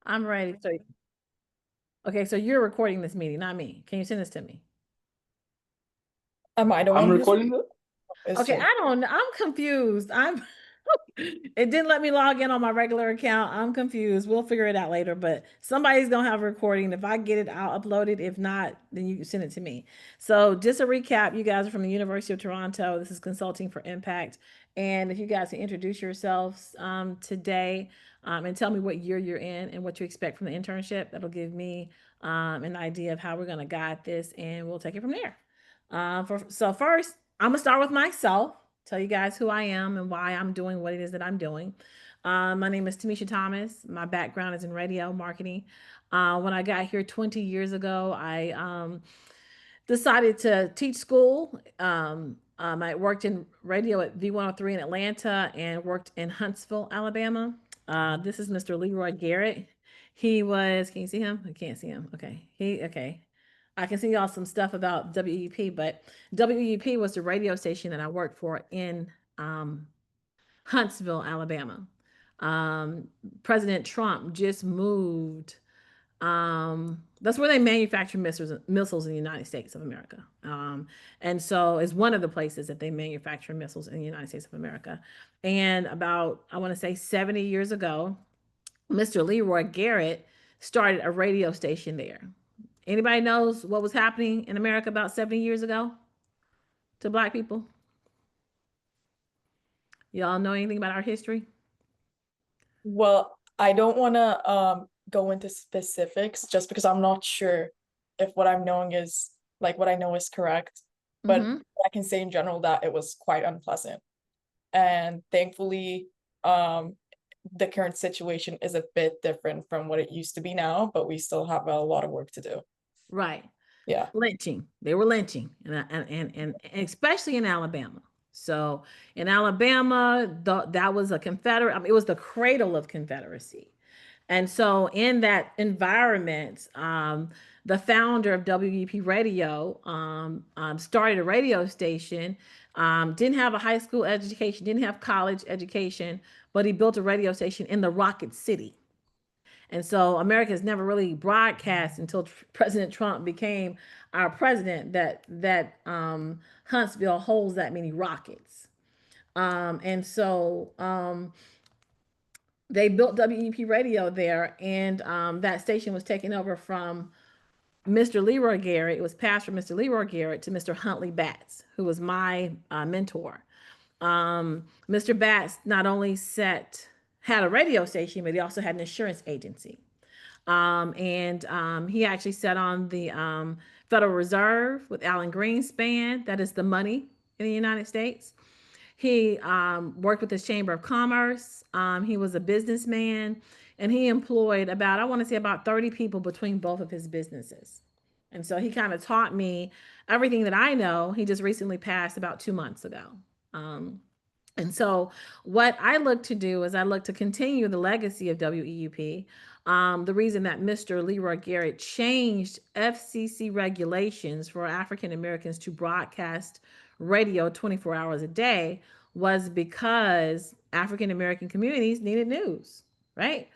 I'm ready. So, okay, so you're recording this meeting, not me. Can you send this to me? Am I the I'm one who's recording it. Okay, Jake? I don't know. I'm confused. It didn't let me log in on my regular account. I'm confused. We'll figure it out later, but somebody's gonna have a recording. If I get it, I'll upload it. If not, then you can send it to me. So just a recap, you guys are from the University of Toronto. This is Consulting for Impact. And if you guys can introduce yourselves today and tell me what year you're in and what you expect from the internship, that'll give me an idea of how we're gonna guide this, and we'll take it from there. So first, I'm gonna start with myself, tell you guys who I am and why I'm doing what it is that I'm doing. My name is Tamisha Thomas. My background is in radio marketing. When I got here 20 years ago, I decided to teach school. I worked in radio at V103 in Atlanta and worked in Huntsville, Alabama. This is Mr. Leroy Garrett. He was, can you see him? I can't see him. Okay. I can see y'all some stuff about WEP, but WEP was the radio station that I worked for in um, Huntsville, Alabama. Um, President Trump just moved. That's where they manufacture missiles in the United States of America. And so it's one of the places that they manufacture missiles in the United States of America. And about, I want to say 70 years ago, Mr. Leroy Garrett started a radio station there. Anybody knows what was happening in America about 70 years ago to Black people? Y'all know anything about our history? Well, I don't want to go into specifics just because I'm not sure if what I'm knowing is like what I know is correct. But Mm-hmm. I can say in general that it was quite unpleasant. And thankfully, the current situation is a bit different from what it used to be now, but we still have a lot of work to do. Right. Yeah. Lynching. They were lynching, and especially in Alabama. So in Alabama, that was a Confederate. I mean, it was the cradle of Confederacy. And so in that environment, the founder of WEP Radio started a radio station. Didn't have a high school education, didn't have college education, but he built a radio station in the Rocket City. And so America has never really broadcast until President Trump became our president that Huntsville holds that many rockets. And so they built WEP Radio there, and that station was taken over from Mr. Leroy Garrett. It was passed from Mr. Leroy Garrett to Mr. Huntley Batts, who was my mentor. Mr. Batts not only had a radio station, but he also had an insurance agency. And he actually sat on the Federal Reserve with Alan Greenspan. That is the money in the United States. He worked with his Chamber of Commerce. He was a businessman, and he employed about, I want to say, about 30 people between both of his businesses. And so he kind of taught me everything that I know. He just recently passed about 2 months ago. Um, and so, what I look to do is I look to continue the legacy of WEUP. The reason that Mr. Leroy Garrett changed FCC regulations for African Americans to broadcast radio 24 hours a day was because African American communities needed news, right?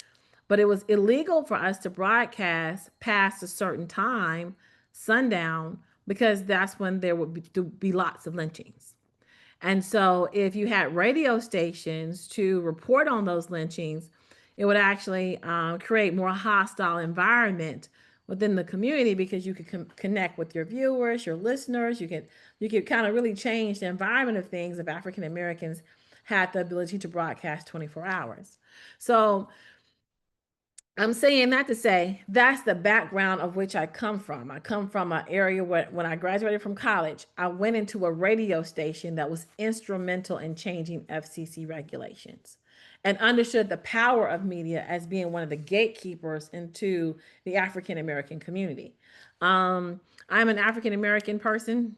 But it was illegal for us to broadcast past a certain time, sundown, because that's when there would be lots of lynchings. And so, if you had radio stations to report on those lynchings, it would actually create more hostile environment within the community because you could connect with your viewers, your listeners. You could kind of really change the environment of things if African Americans had the ability to broadcast 24 hours. So I'm saying that to say that's the background of which I come from. I come from an area where, when I graduated from college, I went into a radio station that was instrumental in changing FCC regulations and understood the power of media as being one of the gatekeepers into the African American community. I'm an African American person.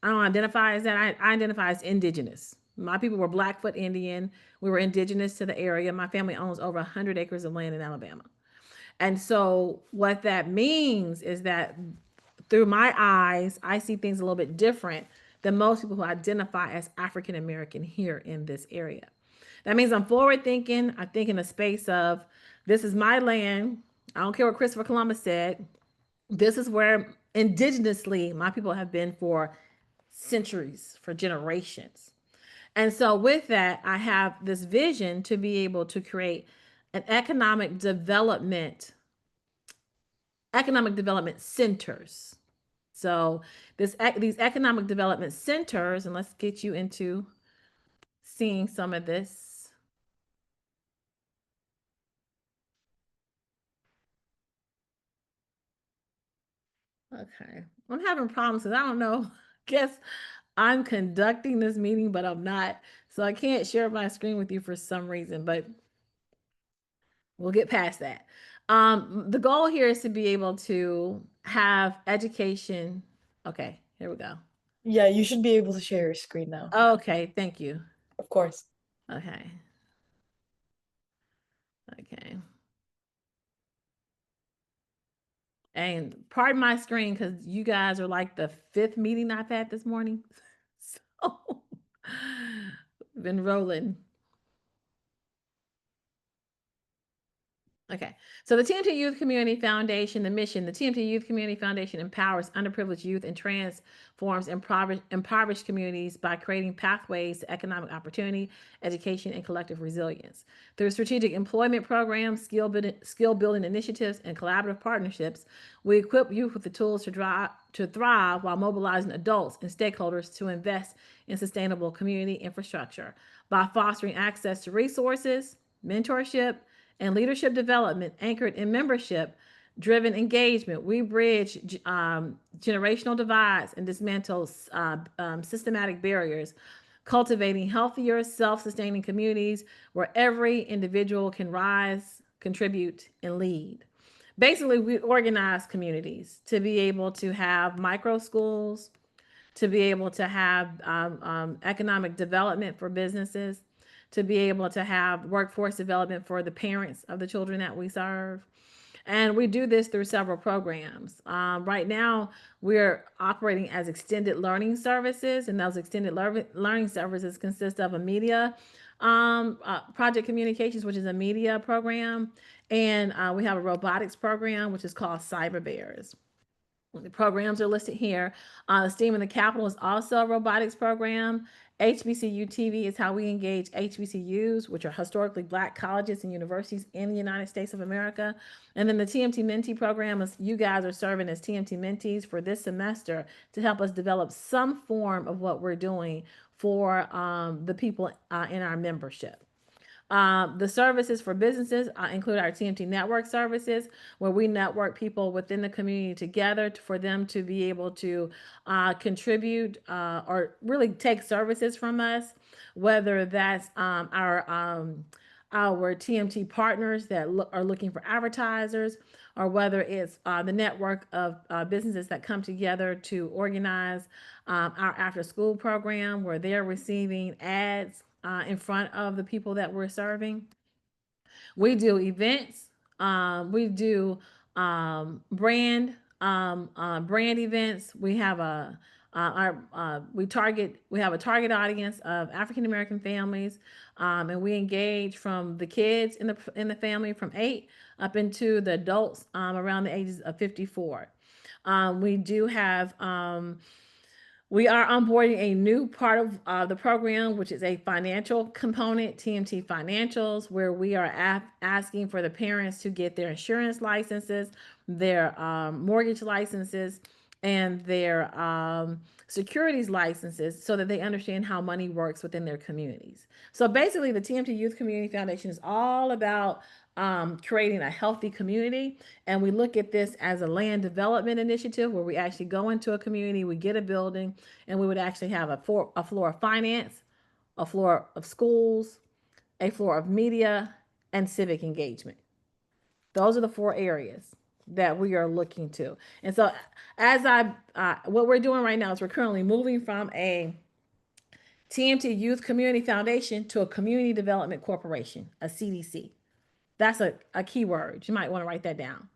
I don't identify as that. I identify as indigenous. My people were Blackfoot Indian. We were indigenous to the area. My family owns over 100 acres of land in Alabama. And so what that means is that through my eyes, I see things a little bit different than most people who identify as African American here in this area. That means I'm forward thinking. I think in a space of this is my land. I don't care what Christopher Columbus said. This is where indigenously my people have been for centuries, for generations. And so with that, I have this vision to be able to create an economic development centers. So these economic development centers, and let's get you into seeing some of this. Okay. I'm having problems because I don't know. Guess I'm conducting this meeting, but I'm not. So I can't share my screen with you for some reason, but we'll get past that. The goal here is to be able to have education. Okay, here we go. Yeah, you should be able to share your screen now. Okay, thank you. Of course. Okay, okay. And pardon my screen because you guys are like the fifth meeting I've had this morning. So, been rolling. Okay. So the TMT Youth Community Foundation, the mission, the TMT Youth Community Foundation empowers underprivileged youth and transforms impoverished communities by creating pathways to economic opportunity, education, and collective resilience. Through strategic employment programs, skill building initiatives, and collaborative partnerships, we equip youth with the tools to thrive while mobilizing adults and stakeholders to invest in sustainable community infrastructure. By fostering access to resources, mentorship, and leadership development anchored in membership driven engagement, we bridge generational divides and dismantle systematic barriers, cultivating healthier, self sustaining communities where every individual can rise, contribute, and lead. Basically, we organize communities to be able to have micro schools, to be able to have economic development for businesses, to be able to have workforce development for the parents of the children that we serve. And we do this through several programs. Right now, we're operating as extended learning services, and those extended learning services consist of a media project communications, which is a media program, and we have a robotics program, which is called Cyber Bears. The programs are listed here. STEAM in the Capital is also a robotics program. HBCU TV is how we engage HBCUs, which are historically Black colleges and universities in the United States of America. And then the TMT Mentee program is you guys are serving as TMT Mentees for this semester to help us develop some form of what we're doing for the people in our membership. The services for businesses include our TMT network services, where we network people within the community together for them to be able to contribute or really take services from us, whether that's our TMT partners that are looking for advertisers, or whether it's the network of businesses that come together to organize our after school program where they're receiving ads in front of the people that we're serving. We do events. We do brand events. We have we have a target audience of African American families, and we engage from the kids in the family from 8 up into the adults around the ages of 54. We do have we are onboarding a new part of the program, which is a financial component, TMT Financials, where we are asking for the parents to get their insurance licenses, their mortgage licenses, and their securities licenses so that they understand how money works within their communities. So basically, the TMT Youth Community Foundation is all about creating a healthy community. And we look at this as a land development initiative where we actually go into a community, we get a building, and we would actually have a floor of finance, a floor of schools, a floor of media, and civic engagement. Those are the 4 areas that we are looking to. And so, what we're doing right now is we're currently moving from a TMT Youth Community Foundation to a Community Development Corporation, a CDC. That's a key word. You might want to write that down.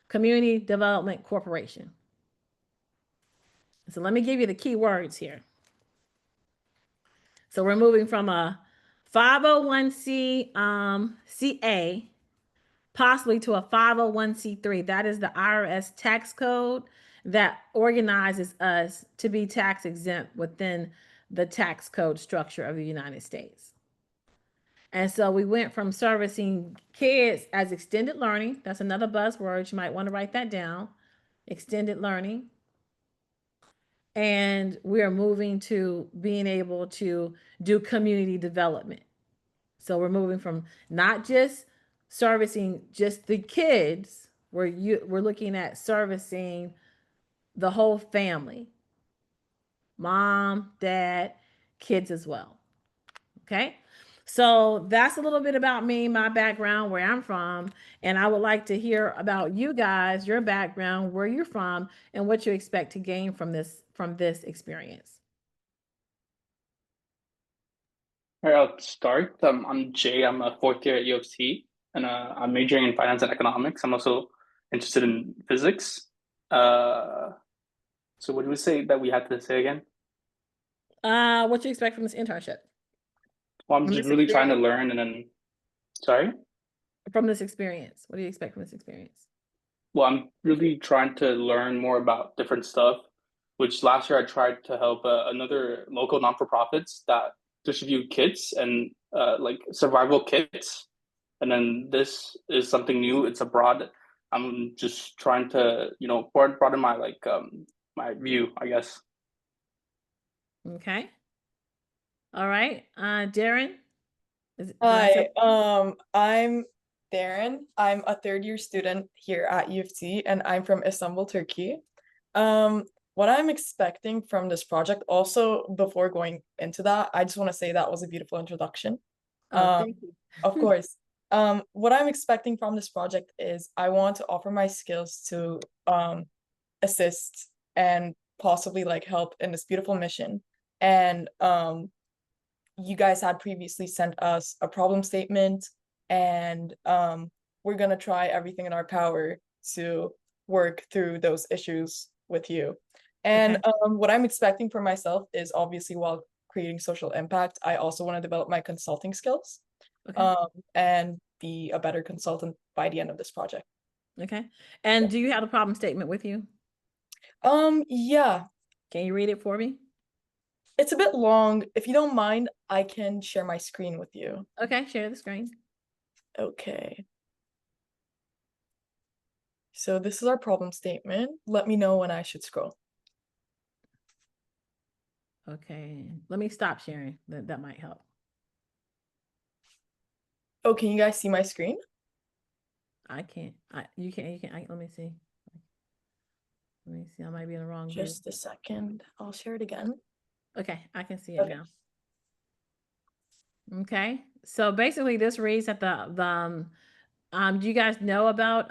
Community Development Corporation. So let me give you the key words here. So we're moving from a 501c CA possibly to a 501c3. That is the IRS tax code that organizes us to be tax exempt within the tax code structure of the United States. And so we went from servicing kids as extended learning. That's another buzzword. You might want to write that down. Extended learning. And we are moving to being able to do community development. So we're moving from not just servicing just the kids, we're looking at servicing the whole family. Mom, dad, kids as well. Okay? So that's a little bit about me, my background, where I'm from, and I would like to hear about you guys, your background, where you're from, and what you expect to gain from this experience. All right, I'll start. I'm Jay. I'm a fourth year at U of T, and I'm majoring in finance and economics. I'm also interested in physics. Uh, so what do we say that we had to say again? What you expect from this internship? Well, I'm From just this really trying to experience? learn, and then, sorry. From this experience. What do you expect from this experience? Well, I'm really trying to learn more about different stuff. Which last year I tried to help another local non-for-profits that distribute kits and like survival kits. And then this is something new. It's abroad. I'm just trying to, broaden my my view, I guess. Okay. All right. Darren, did I say? Hi, I'm Darren. I'm a third year student here at U of T, and I'm from Istanbul, Turkey. What I'm expecting from this project, also before going into that, I just want to say that was a beautiful introduction. Oh, Um, thank of you. course. What I'm expecting from this project is I want to offer my skills to assist and possibly like help in this beautiful mission. And you guys had previously sent us a problem statement, and we're gonna try everything in our power to work through those issues with you. And Okay. what I'm expecting for myself is obviously while creating social impact, I also want to develop my consulting skills Okay. and be a better consultant by the end of this project. Okay. Yeah. And do you have a problem statement with you? Yeah, Can you read it for me? it's a bit long. If you don't mind, I can share my screen with you. Okay, share the screen. Okay. So this is our problem statement. Let me know when I should scroll. Okay. Let me stop sharing. That might help. Oh, can you guys see my screen? I can't. You can. Let me see. Let me see. I might be in the wrong view. Just a second. I'll share it again. Okay, I can see it Okay. now. Okay. So basically this reads at do you guys know about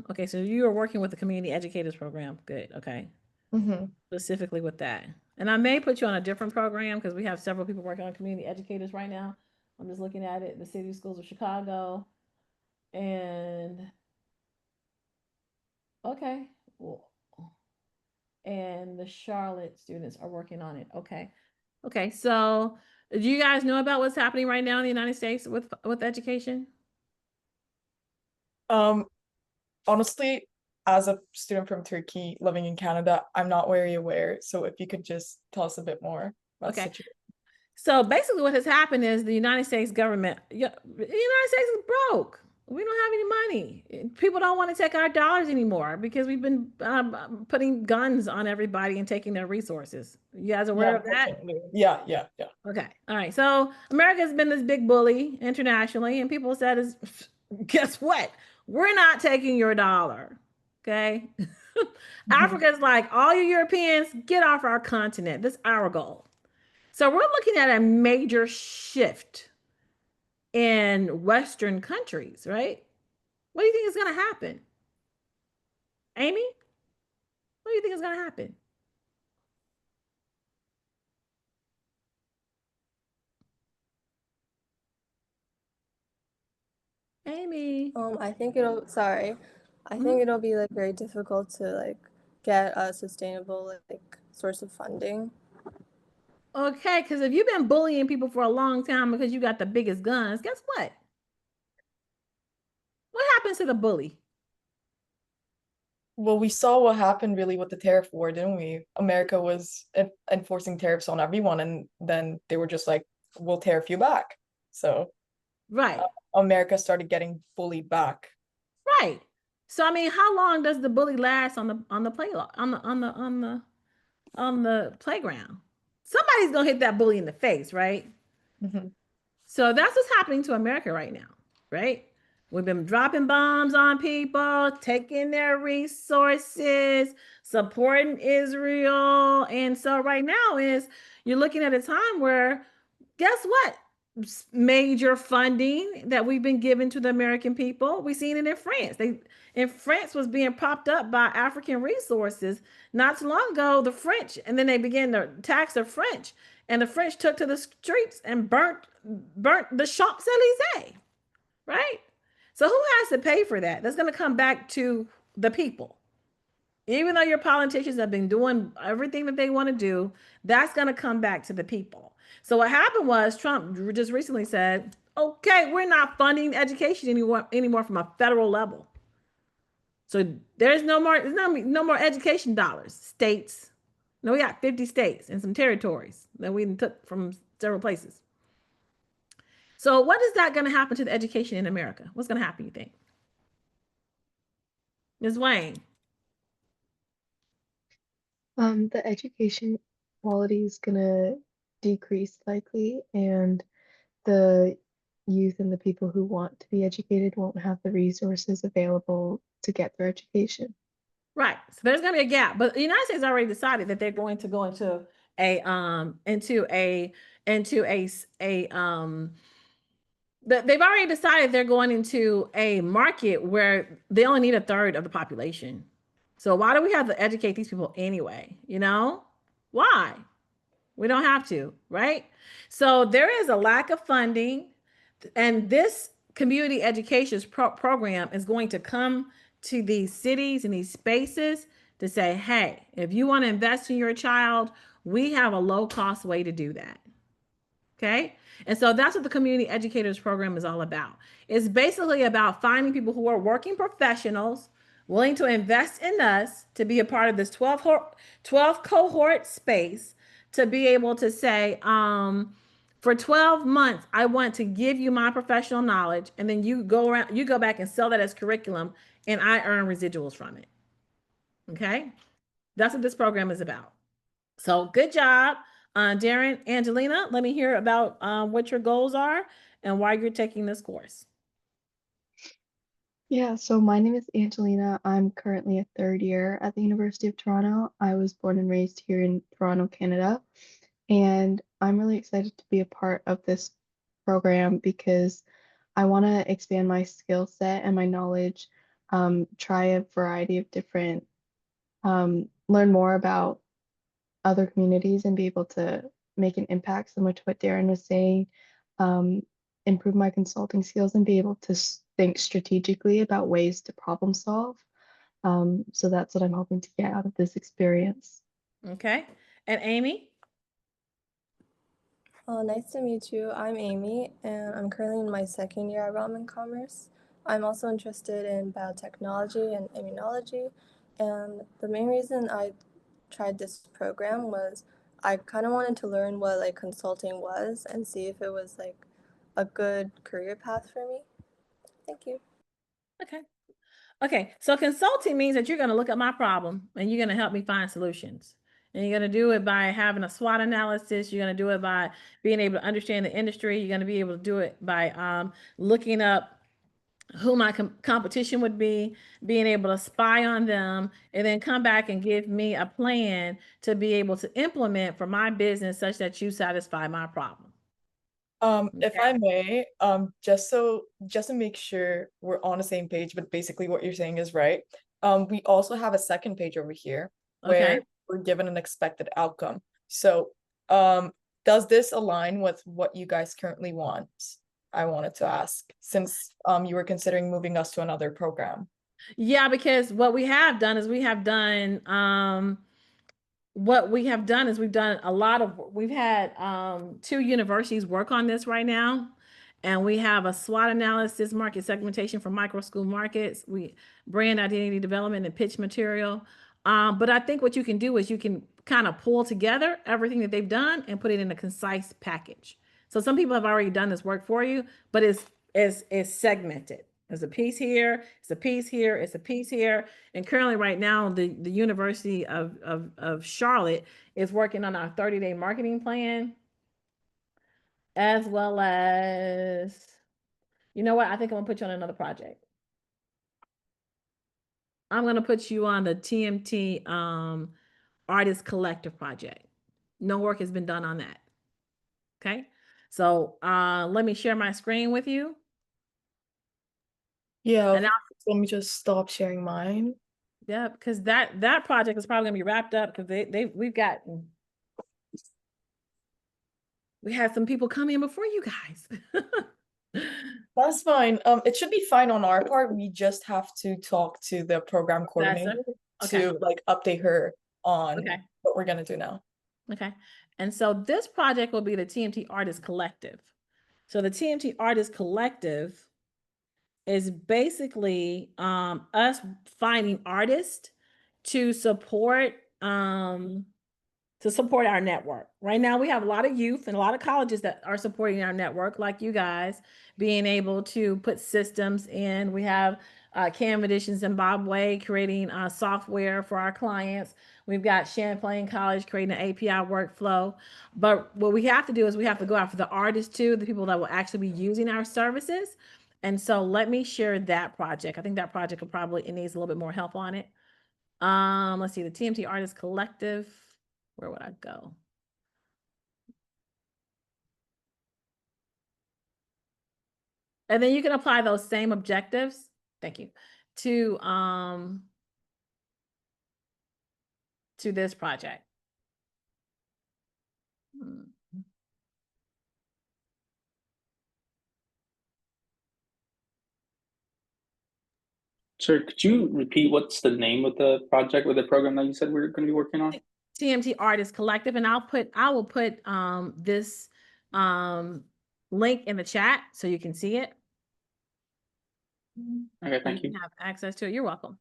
okay, so you are working with the community educators program. Good. Okay. Mm-hmm. Specifically with that. And I may put you on a different program because we have several people working on community educators right now. I'm just looking at it, the City Schools of Chicago. And okay. Well, and the Charlotte students are working on it. Okay. Okay. So do you guys know about what's happening right now in the United States with education? Um, Honestly, as a student from Turkey living in Canada, I'm not very aware. So if you could just tell us a bit more about the Okay. situation. So basically, what has happened is the United States government, yeah, the United States is broke. We don't have any money. People don't want to take our dollars anymore because we've been putting guns on everybody and taking their resources. You guys Yeah, aware of that? unfortunately. Yeah, yeah, yeah. Okay. All right. So America has been this big bully internationally, and people said, "Is guess what? We're not taking your dollar." Okay. Mhm. Africa's like, all you Europeans, get off our continent. That's our goal. So we're looking at a major shift in Western countries, right? What do you think is going to happen? Amy, what do you think is going to happen? Amy. I think it'll, sorry, I Mhm. think it'll be like very difficult to like get a sustainable like source of funding. Okay, because if you've been bullying people for a long time because you got the biggest guns, guess what? What happens to the bully? Well, we saw what happened really with the tariff war, didn't we? America was enforcing tariffs on everyone, and then they were just like, we'll tariff you back. So Right. America started getting bullied back. Right. So I mean, how long does the bully last on the play on the playground? Somebody's gonna hit that bully in the face, right? Mhm. So that's what's happening to America right now, right? We've been dropping bombs on people, taking their resources, supporting Israel. And so right now is you're looking at a time where guess what? Major funding that we've been given to the American people. We've seen it in France. They in France was being propped up by African resources not too long ago. The French, and then they began to tax the French, and the French took to the streets and burnt the Champs Elysees. Right. So who has to pay for that? That's going to come back to the people. Even though your politicians have been doing everything that they want to do, that's going to come back to the people. So what happened was Trump just recently said, okay, we're not funding education anymore from a federal level. So there's no more education dollars. States. No, we got 50 states and some territories that we took from several places. So what is that going to happen to the education in America? What's going to happen, you think? Ms. Wayne. The education quality is gonna decrease likely, and the youth and the people who want to be educated won't have the resources available to get their education. Right. So there's going to be a gap, but the United States already decided that they're going to go into they've already decided they're going into a market where they only need a third of the population. So why do we have to educate these people anyway? You know, why? We don't have to, right? So there is a lack of funding, and this community education program is going to come to these cities and these spaces to say, hey, if you want to invest in your child, we have a low cost way to do that. Okay. And so that's what the community educators program is all about. It's basically about finding people who are working professionals willing to invest in us to be a part of this 12 cohort space to be able to say, for 12 months, I want to give you my professional knowledge. And then you go back and sell that as curriculum and I earn residuals from it. Okay. That's what this program is about. So good job, Darren. Angelina, let me hear about what your goals are and why you're taking this course. Yeah, so my name is Angelina. I'm currently a third year at the University of Toronto. I was born and raised here in Toronto, Canada, and I'm really excited to be a part of this program because I want to expand my skill set and my knowledge, try a variety of different, learn more about other communities and be able to make an impact, similar to what Darren was saying, um, improve my consulting skills and be able to think strategically about ways to problem solve. So that's what I'm hoping to get out of this experience. Okay. And Amy? Nice to meet you. I'm Amy, and I'm currently in my second year at Ramen Commerce. I'm also interested in biotechnology and immunology, and the main reason I tried this program was I kind of wanted to learn what like consulting was and see if it was like a good career path for me. Thank you. Okay. Okay. So consulting means that you're going to look at my problem and you're going to help me find solutions. And you're going to do it by having a SWOT analysis. You're going to do it by being able to understand the industry. You're going to be able to do it by looking up who my competition would be, being able to spy on them, and then come back and give me a plan to be able to implement for my business such that you satisfy my problem. If I may, just to make sure we're on the same page, but basically what you're saying is right. We also have a second page over here where Okay. we're given an expected outcome. So, does this align with what you guys currently want? I wanted to ask, since you were considering moving us to another program. Yeah, because what we have done is we've done a lot of we've had 2 universities work on this right now, And we have a SWOT analysis, market segmentation for micro school markets, we brand identity development and pitch material. But I think what you can do is you can kind of pull together everything that they've done and put it in a concise package. So some people have already done this work for you, but it's segmented. There's a piece here, it's a piece here, it's a piece here. And currently right now, the University of Charlotte is working on our 30-day marketing plan, as well as, you know what? I think I'm gonna put you on another project. I'm gonna put you on the TMT Artist Collective project. No work has been done on that. Okay. So let me share my screen with you. Yeah, And now, let me just stop sharing mine. yeah, because that project is probably gonna be wrapped up because we had some people come in before you guys. That's fine. It should be fine on our part. We just have to talk to the program coordinator Okay. to like update her on Okay. what we're gonna do now. Okay. And so this project will be the TMT Artist Collective. So the TMT Artist Collective is basically us finding artists to support our network. Right now we have a lot of youth and a lot of colleges that are supporting our network, like you guys, being able to put systems in. We have Cam Edition Zimbabwe creating software for our clients. We've got Champlain College creating an API workflow. But what we have to do is we have to go after the artists too, the people that will actually be using our services. And so let me share that project. I think that project will probably, it needs a little bit more help on it. Let's see, the TMT Artist Collective. Where would I go? And then you can apply those same objectives. Thank you. To this project. Sir, could you repeat what's the name of the project or the program that you said we're going to be working on? TMT Artist Collective, and I will put this link in the chat so you can see it. Okay, thank you. Have access to it. You're welcome.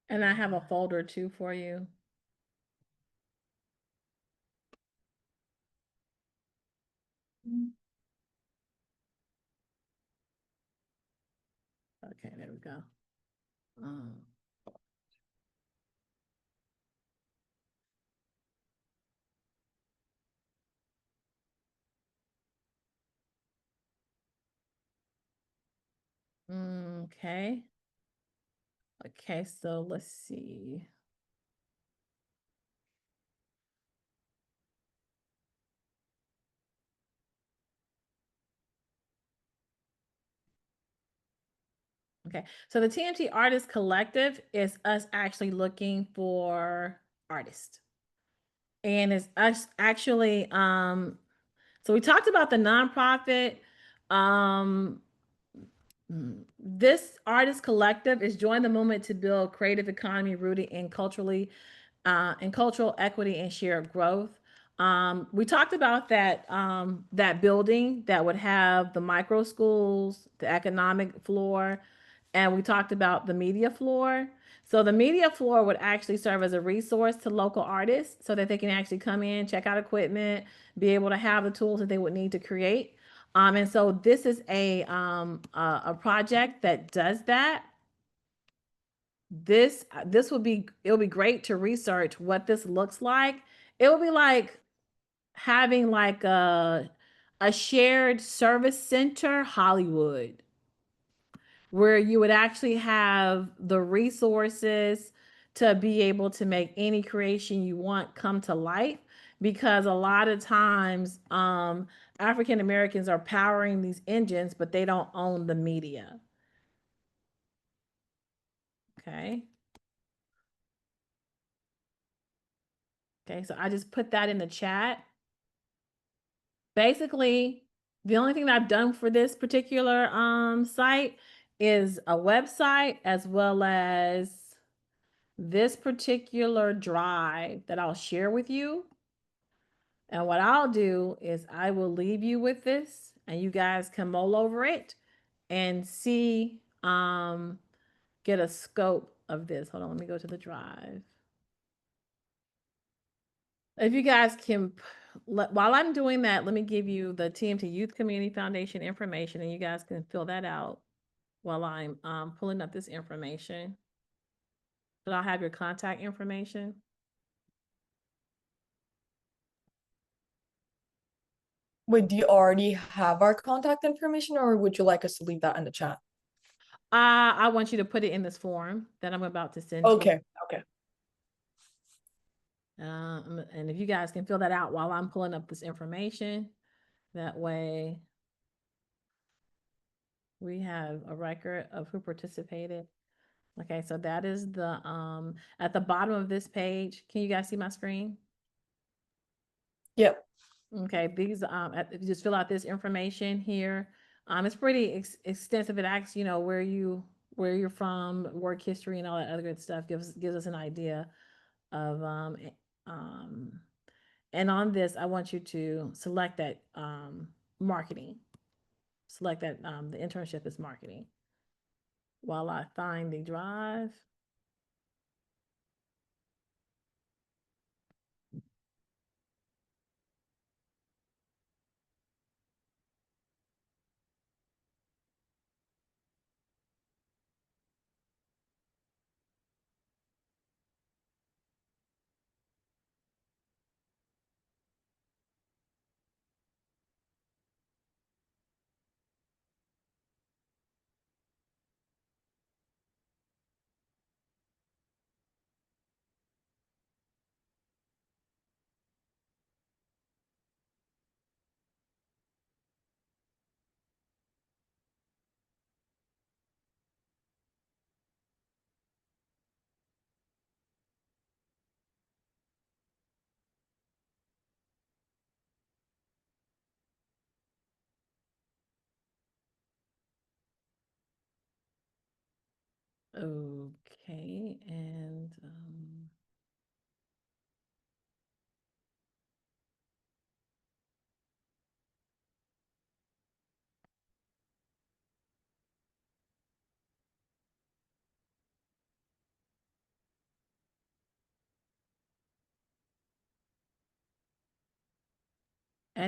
And I have a folder too for you. Okay, there we go. Okay. Okay, so let's see. Okay, so the TMT Artist Collective is us actually looking for artists. And it's us actually, so we talked about the nonprofit. This artist collective is join the movement to build creative economy rooted in cultural equity and shared growth. We talked about that building that would have the micro schools, the economic floor, and we talked about the media floor. So the media floor would actually serve as a resource to local artists so that they can actually come in, check out equipment, be able to have the tools that they would need to create. And so this is a project that does that. This would be, it'll be great to research what this looks like. It will be like having like a shared service center Hollywood, where you would actually have the resources to be able to make any creation you want come to life. Because a lot of times African Americans are powering these engines, but they don't own the media. Okay. Okay, so I just put that in the chat. basically, the only thing that I've done for this particular site is a website, as well as this particular drive that I'll share with you. And what I'll do is I will leave you with this, and you guys can mull over it and see, get a scope of this. Hold on, let me go to the drive. If you guys can, while I'm doing that, let me give you the TMT Youth Community Foundation information, and you guys can fill that out while I'm pulling up this information. But I'll have your contact information. Wait, do you already have our contact information, or would you like us to leave that in the chat? I want you to put it in this form that I'm about to send to you. Okay, okay. And if you guys can fill that out while I'm pulling up this information, that way we have a record of who participated. Okay, so that is the at the bottom of this page. Can you guys see my screen? Yep. Okay, these if you just fill out this information here. It's pretty extensive. It asks, you know, where you're from, work history, and all that other good stuff. Gives us an idea of and on this, I want you to select that marketing. Select that the internship is marketing. While I find the drive. Okay, and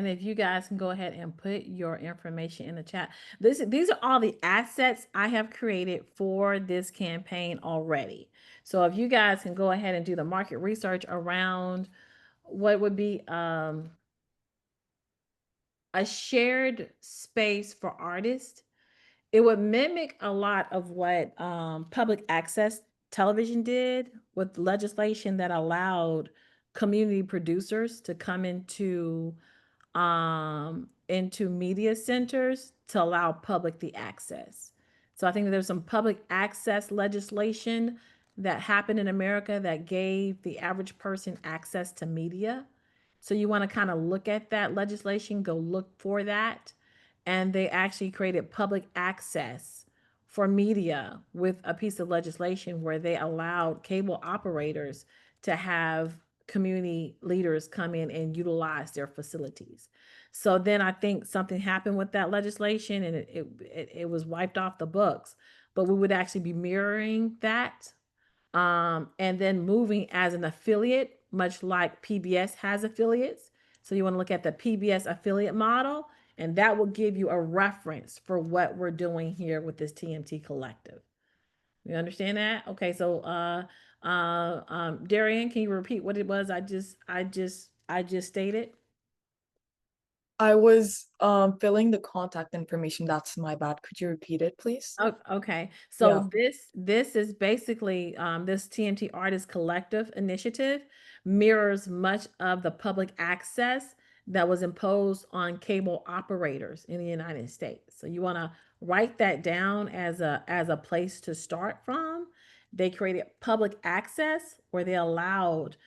if you guys can go ahead and put your information in the chat. These are all the assets I have created for this campaign already. So if you guys can go ahead and do the market research around what would be a shared space for artists, it would mimic a lot of what public access television did with legislation that allowed community producers to come into media centers to allow public the access. So I think there's some public access legislation that happened in America that gave the average person access to media. So you want to kind of look at that legislation, go look for that. And they actually created public access for media with a piece of legislation where they allowed cable operators to have community leaders come in and utilize their facilities. So then I think something happened with that legislation, and it was wiped off the books. But we would actually be mirroring that, and then moving as an affiliate, much like PBS has affiliates. So you want to look at the PBS affiliate model, and that will give you a reference for what we're doing here with this TMT collective. You understand that? Okay, so Darian, can you repeat what it was I just stated? I was filling the contact information. That's my bad. Could you repeat it, please? Oh, okay. Yeah. So this is basically this TMT Artist Collective initiative mirrors much of the public access that was imposed on cable operators in the United States. So you want to write that down as a place to start from. They created public access where they allowed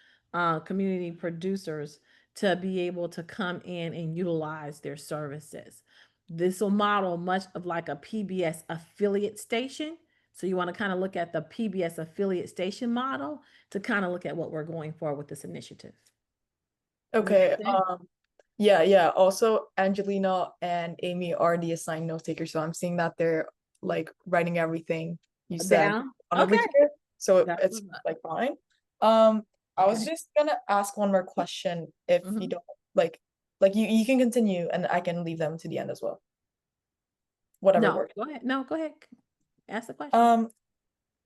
community producers to be able to come in and utilize their services. This will model much of like a PBS affiliate station. So you want to kind of look at the PBS affiliate station model to kind of look at what we're going for with this initiative. Okay. Yeah. Also, Angelina and Amy are the assigned note takers, so I'm seeing that they're like writing everything you said Down. on Okay. over here. So That it's was like fine. I was okay. just gonna ask one more question if you Mhm. don't like you can continue and I can leave them to the end as well. Whatever No, works. go ahead. No, go ahead. Ask the question.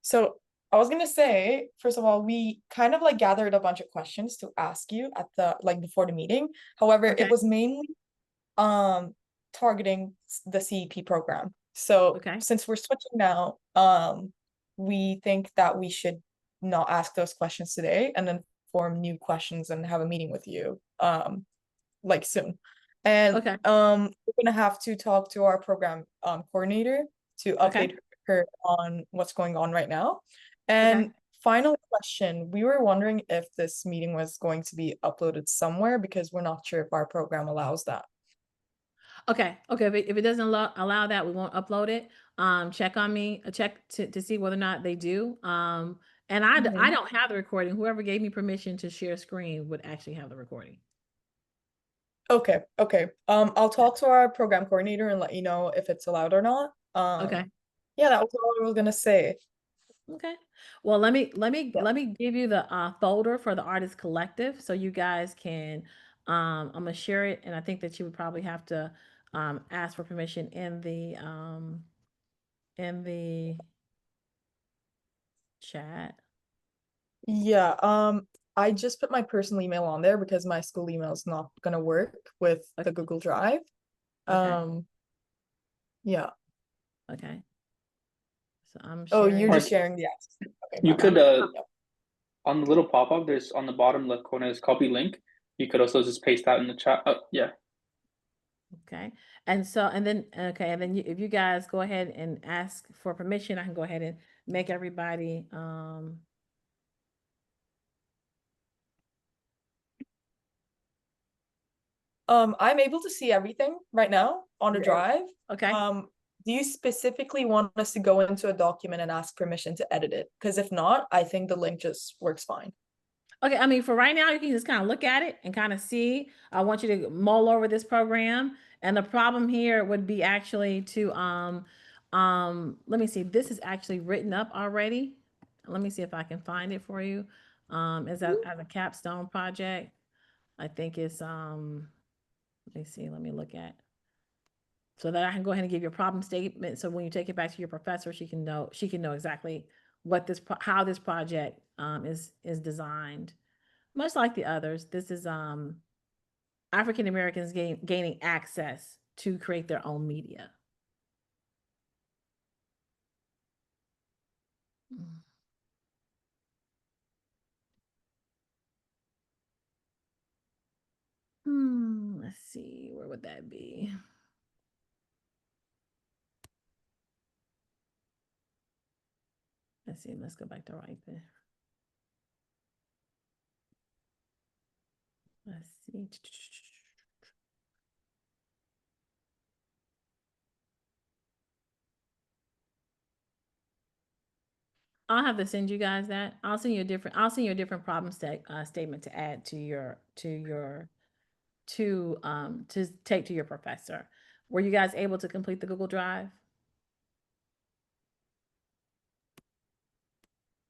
So I was gonna say, first of all, we kind of like gathered a bunch of questions to ask you at the like before the meeting. However, Okay. it was mainly targeting the CEP program. So Okay. since we're switching now, we think that we should not ask those questions today and then form new questions and have a meeting with you like soon. And Okay. we're gonna have to talk to our program coordinator to Okay. update her on what's going on right now. Okay. And final question, we were wondering if this meeting was going to be uploaded somewhere because we're not sure if our program allows that. Okay. Okay. If it doesn't allow that, we won't upload it. Check on me, check to see whether or not they do. And I Mhm. don't have the recording. Whoever gave me permission to share screen would actually have the recording. Okay. I'll talk to our program coordinator and let you know if it's allowed or not. Okay. Yeah, that was all I was gonna say. Okay. Well, Yeah. let me give you the folder for the artist collective so you guys can I'm gonna share it, and I think that you would probably have to ask for permission in the chat. Yeah, I just put my personal email on there because my school email is not gonna work with Okay. the Google Drive. Okay. Yeah. Okay. So I'm Oh, sharing. you're just sharing the access. Okay, You my could bad. on the little pop-up, there's on the bottom left corner is copy link. You could also just paste that in the chat. Oh, yeah. Okay. And so, and then, okay, and then if you guys go ahead and ask for permission, I can go ahead and make everybody, I'm able to see everything right now on the drive. okay. Do you specifically want us to go into a document and ask permission to edit it? Because if not, I think the link just works fine. Okay, I mean, for right now, you can just kind of look at it and kind of see. I want you to mull over this program. And the problem here would be actually to, let me see, this is actually written up already. Let me see if I can find it for you. As a capstone project. I think it's, let me see, let me look at. So that I can go ahead and give you a problem statement. So when you take it back to your professor, she can know exactly what how this project is designed. Much like the others, this is African Americans gaining access to create their own media. Let's see, where would that be? Let's see, let's go back to right there. Let's see. I'll have to send you guys that. I'll send you a different problem statement to add to take to your professor. Were you guys able to complete the Google Drive?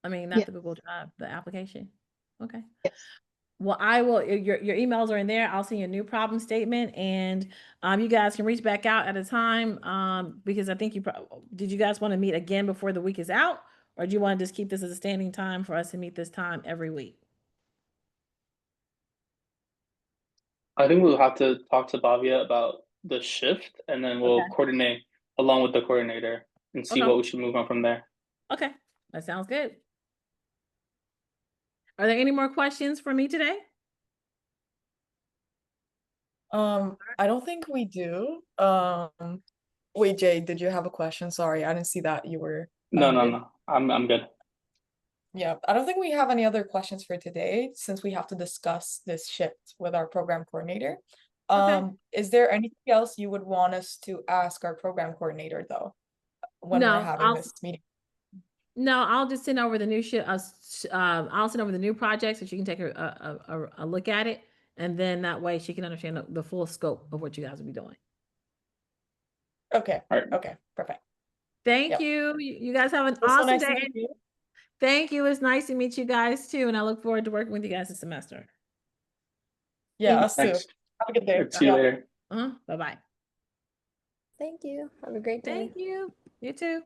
I mean, not Yes. the Google Drive, the application. Okay. Yes. Well, I will. Your emails are in there. I'll send you a new problem statement, and you guys can reach back out at a time. Because I think did you guys want to meet again before the week is out, or do you want to just keep this as a standing time for us to meet this time every week? I think we'll have to talk to Bavia about the shift, and then we'll Okay. coordinate along with the coordinator and see Okay. what we should move on from there. Okay. That sounds good. Are there any more questions for me today? I don't think we do. Wait, Jay, did you have a question? Sorry, I didn't see that you were No, unmuted. I'm good. Yeah, I don't think we have any other questions for today since we have to discuss this shift with our program coordinator. Okay. Is there anything else you would want us to ask our program coordinator though, when we're No, having this meeting? I'll just send over the new shit. I'll send over the new project so she can take a look at it, and then that way she can understand the full scope of what you guys will be doing. Okay, All right. okay, perfect. Thank Yep. you. You guys have an It was so awesome nice to day. meet you. Thank you. It's nice to meet you guys too, and I look forward to working with you guys this semester. Yeah, Thank- us too. Thanks. Have a good day. See you later. Bye bye. Thank you. Have a great day. Thank you. You too.